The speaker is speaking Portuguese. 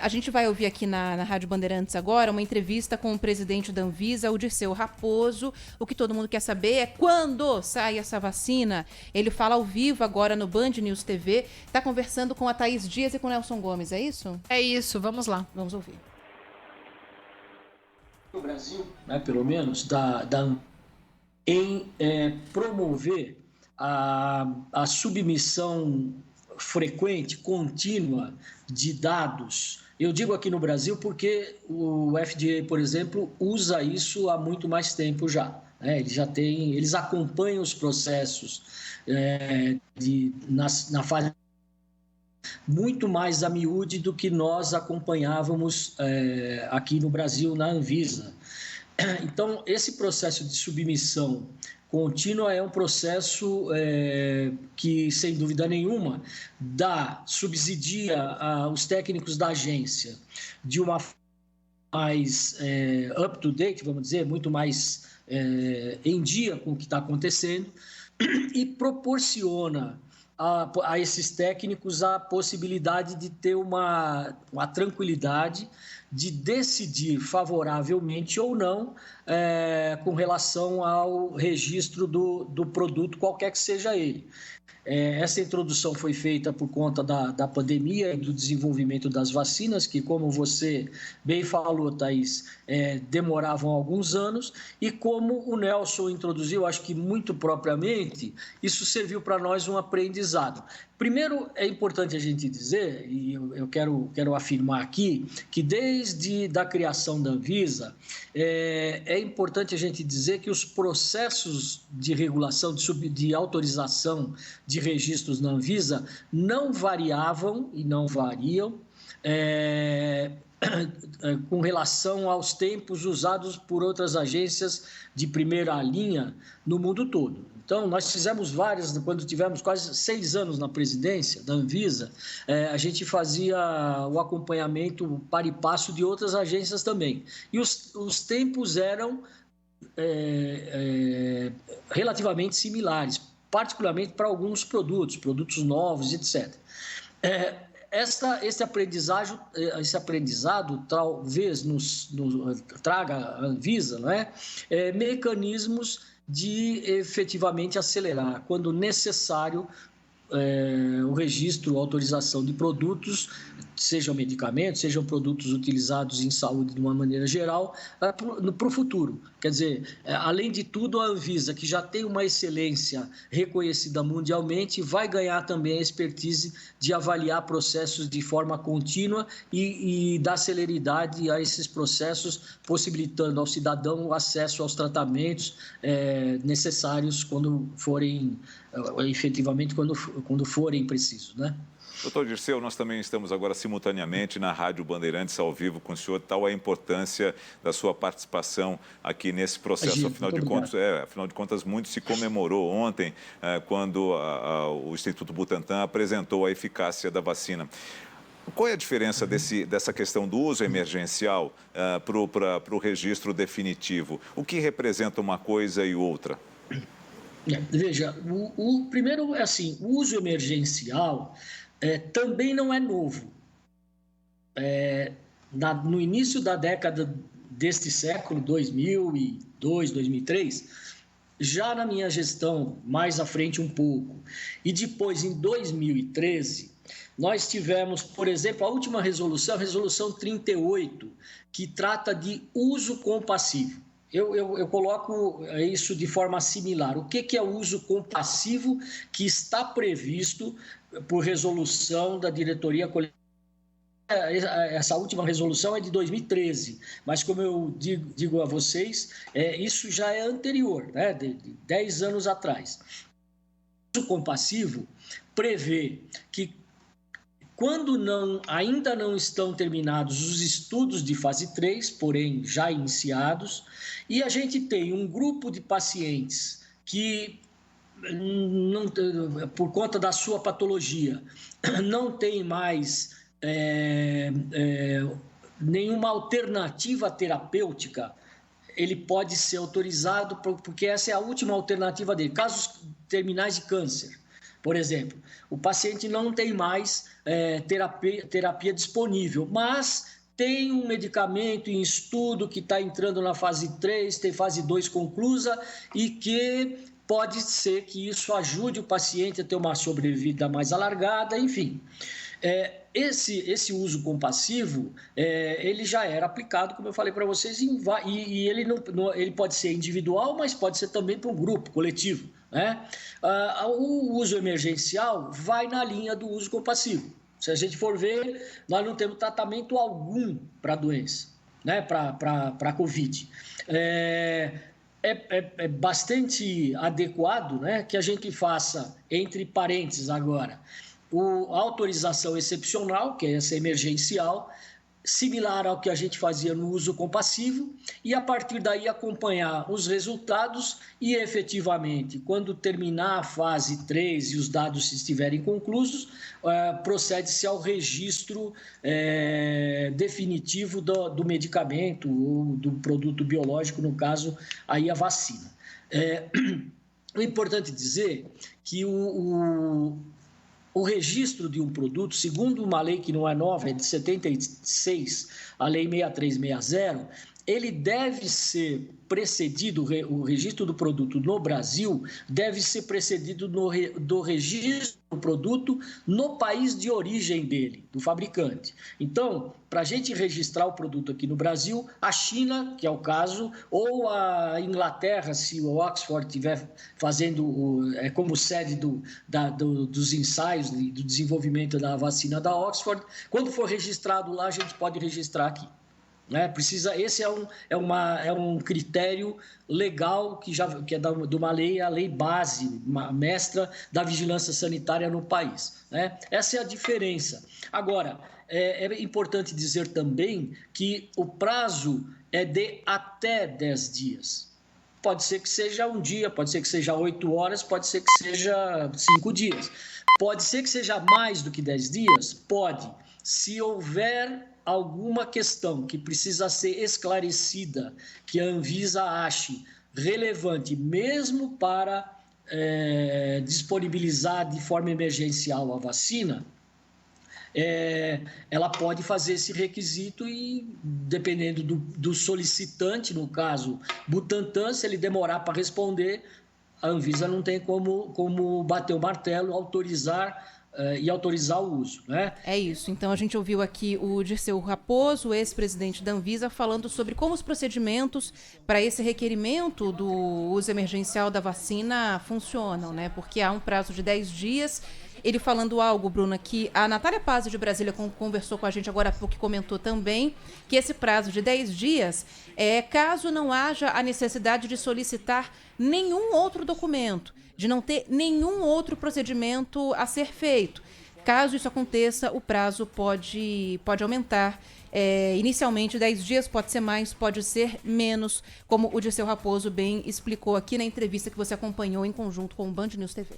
A gente vai ouvir aqui na Rádio Bandeirantes agora uma entrevista com o presidente da Anvisa, o Dirceu Raposo. O que todo mundo quer saber é quando sai essa vacina. Ele fala ao vivo agora no Band News TV. Está conversando com a Thaís Dias e com o Nelson Gomes, é isso? É isso, vamos lá. Vamos ouvir. No Brasil, né, pelo menos, em promover a submissão frequente, contínua de dados. Eu digo aqui no Brasil porque o FDA, por exemplo, usa isso há muito mais tempo já. Eles acompanham os processos na fase muito mais a miúde do que nós acompanhávamos aqui no Brasil, na Anvisa. Então, esse processo de submissão contínua é um processo que, sem dúvida nenhuma, subsidia os técnicos da agência de uma forma mais up-to-date, vamos dizer, muito mais em dia com o que está acontecendo, e proporciona a esses técnicos a possibilidade de ter uma tranquilidade de decidir favoravelmente ou não com relação ao registro do produto, qualquer que seja ele. Essa introdução foi feita por conta da pandemia e do desenvolvimento das vacinas, que, como você bem falou, Thaís, demoravam alguns anos, e como o Nelson introduziu, acho que muito propriamente, isso serviu para nós um aprendizado. Primeiro, é importante a gente dizer, e eu quero afirmar aqui, que desde a criação da Anvisa, é importante a gente dizer que os processos de regulação, de autorização de registros na Anvisa não variavam e não variam com relação aos tempos usados por outras agências de primeira linha no mundo todo. Então, nós fizemos várias, quando tivemos quase 6 anos na presidência da Anvisa, a gente fazia o acompanhamento par e passo de outras agências também. E os tempos eram relativamente similares, particularmente para alguns produtos novos, etc. Esse aprendizado talvez nos traga a Anvisa, não é? Mecanismos de efetivamente acelerar, quando necessário, o registro, a autorização de produtos, sejam medicamentos, sejam produtos utilizados em saúde de uma maneira geral, para o futuro. Quer dizer, além de tudo, a Anvisa, que já tem uma excelência reconhecida mundialmente, vai ganhar também a expertise de avaliar processos de forma contínua e dar celeridade a esses processos, possibilitando ao cidadão o acesso aos tratamentos necessários quando forem, efetivamente, quando forem precisos, né? Doutor Dirceu, nós também estamos agora simultaneamente na Rádio Bandeirantes ao vivo com o senhor, tal a importância da sua participação aqui nesse processo. Afinal de contas, muito se comemorou ontem, quando o Instituto Butantan apresentou a eficácia da vacina. Qual é a diferença dessa questão do uso emergencial para o registro definitivo? O que representa uma coisa e outra? Veja, primeiro é assim, o uso emergencial também não é novo. No início da década deste século, 2002, 2003, já na minha gestão, mais à frente um pouco, e depois em 2013, nós tivemos, por exemplo, a última resolução, a resolução 38, que trata de uso compassivo. Eu coloco isso de forma similar. O que é o uso compassivo que está previsto por resolução da diretoria coletiva? Essa última resolução é de 2013, mas como eu digo a vocês, isso já é anterior, né, de 10 anos atrás. O uso compassivo prevê que, quando ainda não estão terminados os estudos de fase 3, porém já iniciados, e a gente tem um grupo de pacientes que, por conta da sua patologia, não tem mais nenhuma alternativa terapêutica, ele pode ser autorizado, porque essa é a última alternativa dele, casos terminais de câncer. Por exemplo, o paciente não tem mais terapia disponível, mas tem um medicamento em estudo que está entrando na fase 3, tem fase 2 conclusa e que pode ser que isso ajude o paciente a ter uma sobrevida mais alargada, enfim. Esse uso compassivo, ele já era aplicado, como eu falei para vocês, e ele pode ser individual, mas pode ser também para um grupo, coletivo, né? O uso emergencial vai na linha do uso compassivo. Se a gente for ver, nós não temos tratamento algum para a doença, né? Para a Covid. É bastante adequado, né, que a gente faça, entre parênteses agora, a autorização excepcional, que é essa emergencial, similar ao que a gente fazia no uso compassivo, e a partir daí acompanhar os resultados e, efetivamente, quando terminar a fase 3 e os dados estiverem conclusos, procede-se ao registro definitivo do medicamento ou do produto biológico, no caso, aí a vacina. É importante dizer que o registro de um produto, segundo uma lei que não é nova, é de 76, a Lei 6360, ele deve ser precedido, o registro do produto no Brasil deve ser precedido do registro do produto no país de origem dele, do fabricante. Então, para a gente registrar o produto aqui no Brasil, a China, que é o caso, ou a Inglaterra, se o Oxford estiver fazendo como sede dos ensaios, do desenvolvimento da vacina da Oxford, quando for registrado lá, a gente pode registrar aqui. Esse é um critério legal que é de uma lei, a lei base, mestra da vigilância sanitária no país, né? Essa é a diferença. Agora, é importante dizer também que o prazo é de até 10 dias. Pode ser que seja um dia, pode ser que seja 8 horas, pode ser que seja 5 dias. Pode ser que seja mais do que 10 dias? Pode. Se houver alguma questão que precisa ser esclarecida, que a Anvisa ache relevante, mesmo para disponibilizar de forma emergencial a vacina, ela pode fazer esse requisito e, dependendo do solicitante, no caso Butantan, se ele demorar para responder, a Anvisa não tem como bater o martelo, autorizar o uso, né? É isso. Então a gente ouviu aqui o Dirceu Raposo, ex-presidente da Anvisa, falando sobre como os procedimentos para esse requerimento do uso emergencial da vacina funcionam, né? Porque há um prazo de 10 dias. Ele falando algo, Bruna, que a Natália Pazzi de Brasília conversou com a gente agora há pouco e comentou também que esse prazo de 10 dias caso não haja a necessidade de solicitar nenhum outro documento, de não ter nenhum outro procedimento a ser feito. Caso isso aconteça, o prazo pode aumentar. Inicialmente 10 dias, pode ser mais, pode ser menos, como o Dirceu Raposo bem explicou aqui na entrevista que você acompanhou em conjunto com o Band News TV.